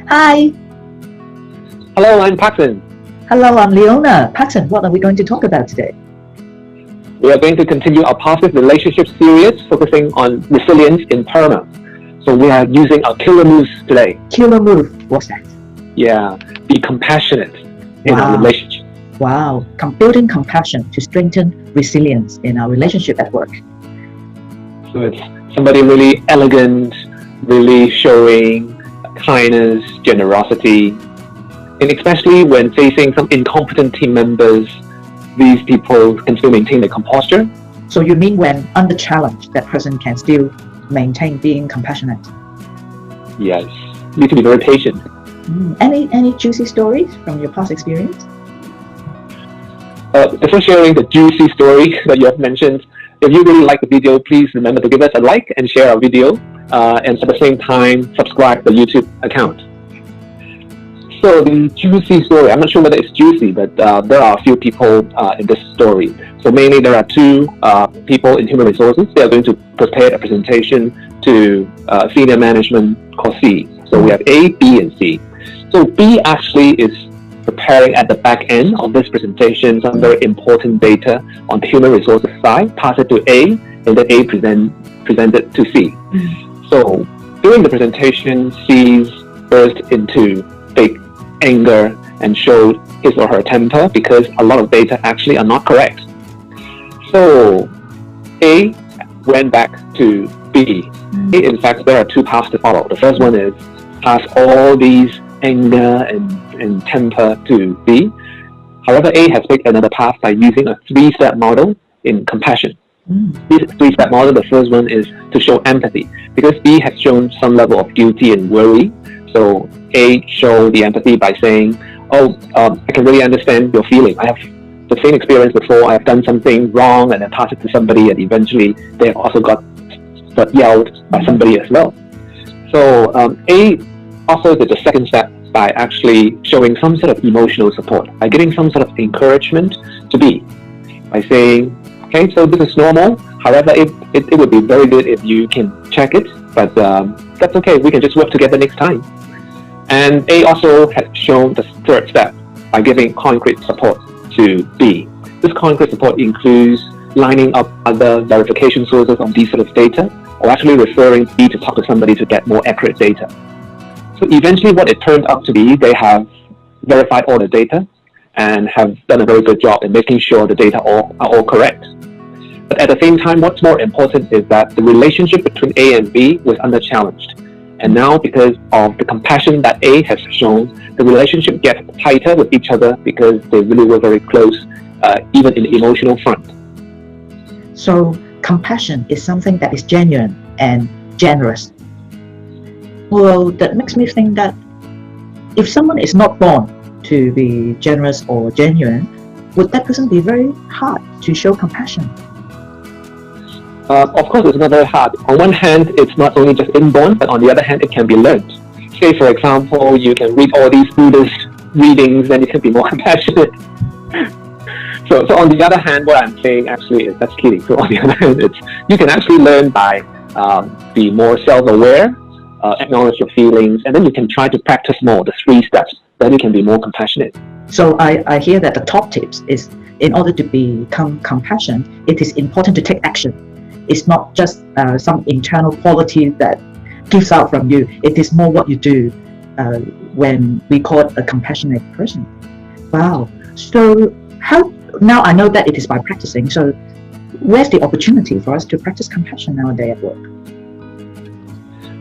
Hi. Hello, I'm Paxton. Hello, I'm Leona. Paxton, what are we going to talk about today? We are going to continue our positive relationship series focusing on resilience in paramount. So we are using our killer moves today. Killer move. What's that? Yeah, be compassionate in our relationship. Wow. Building compassion to strengthen resilience in our relationship at work. So it's somebody really elegant, really showing kindness, generosity, and especially when facing some incompetent team members, these people can still maintain their composure. So you mean when under challenge, that person can still maintain being compassionate? Yes, you need to be very patient. Any juicy stories from your past experience? Before sharing the juicy story that you have mentioned, if you really like the video, please remember to give us a like and share our video, and at the same time, subscribe to the YouTube account. So the juicy story, I'm not sure whether it's juicy, but there are a few people in this story. So mainly there are two people in human resources. They are going to prepare a presentation to senior management called C. So we have A, B, and C. So B actually is preparing at the back end of this presentation some very important data on the human resources side, pass it to A, and then A present it to C. So during the presentation, C burst into big anger and showed his or her temper because a lot of data actually are not correct. So A went back to B. In fact, there are two paths to follow. The first one is pass all these anger and temper to B. However, A has picked another path by using a three-step model in compassion. This three-step model, the first one is to show empathy, because B has shown some level of guilty and worry. So A showed the empathy by saying, I can really understand your feeling. I have the same experience before. I have done something wrong and then pass it to somebody, and eventually they have also got yelled by somebody as well. So A also did the second step by actually showing some sort of emotional support, by giving some sort of encouragement to B, by saying, okay, so this is normal. However, it would be very good if you can check it, but that's okay. We can just work together next time. And A also had shown the third step by giving concrete support to B. This concrete support includes lining up other verification sources on these sort of data, or actually referring B to talk to somebody to get more accurate data. So eventually what it turned out to be, they have verified all the data and have done a very good job in making sure the data are all correct. But at the same time, what's more important is that the relationship between A and B was under challenged. And now, because of the compassion that A has shown, the relationship gets tighter with each other because they really were very close, even in the emotional front. So compassion is something that is genuine and generous. Well, that makes me think that if someone is not born to be generous or genuine, would that person be very hard to show compassion? Of course, it's not very hard. On one hand, it's not only just inborn, but on the other hand, it can be learned. Say, for example, you can read all these Buddhist readings and you can be more compassionate. So on the other hand, what I'm saying actually is, that's kidding. So on the other hand, you can actually learn by be more self-aware, acknowledge your feelings, and then you can try to practice more, the 3 steps, then you can be more compassionate. So I hear that the top tips is, in order to become compassionate, it is important to take action. It's not just some internal quality that gives out from you. It is more what you do when we call it a compassionate person. Wow. So now I know that it is by practicing. So where's the opportunity for us to practice compassion nowadays at work?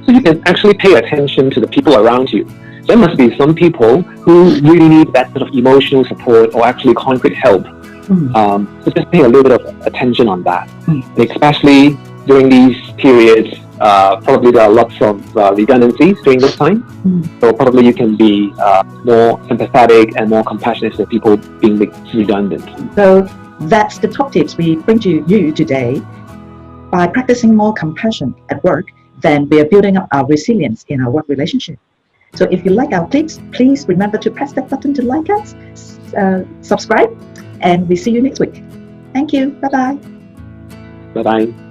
So you can actually pay attention to the people around you. There must be some people who really need that sort of emotional support or actually concrete help. So just pay a little bit of attention on that. Especially during these periods, probably there are lots of redundancies during this time. So probably you can be more empathetic and more compassionate to people being redundant. So that's the top tips we bring to you today. By practicing more compassion at work, then we are building up our resilience in our work relationship. So if you like our clips, please remember to press that button to like us, subscribe, and we see you next week. Thank you. Bye-bye. Bye-bye.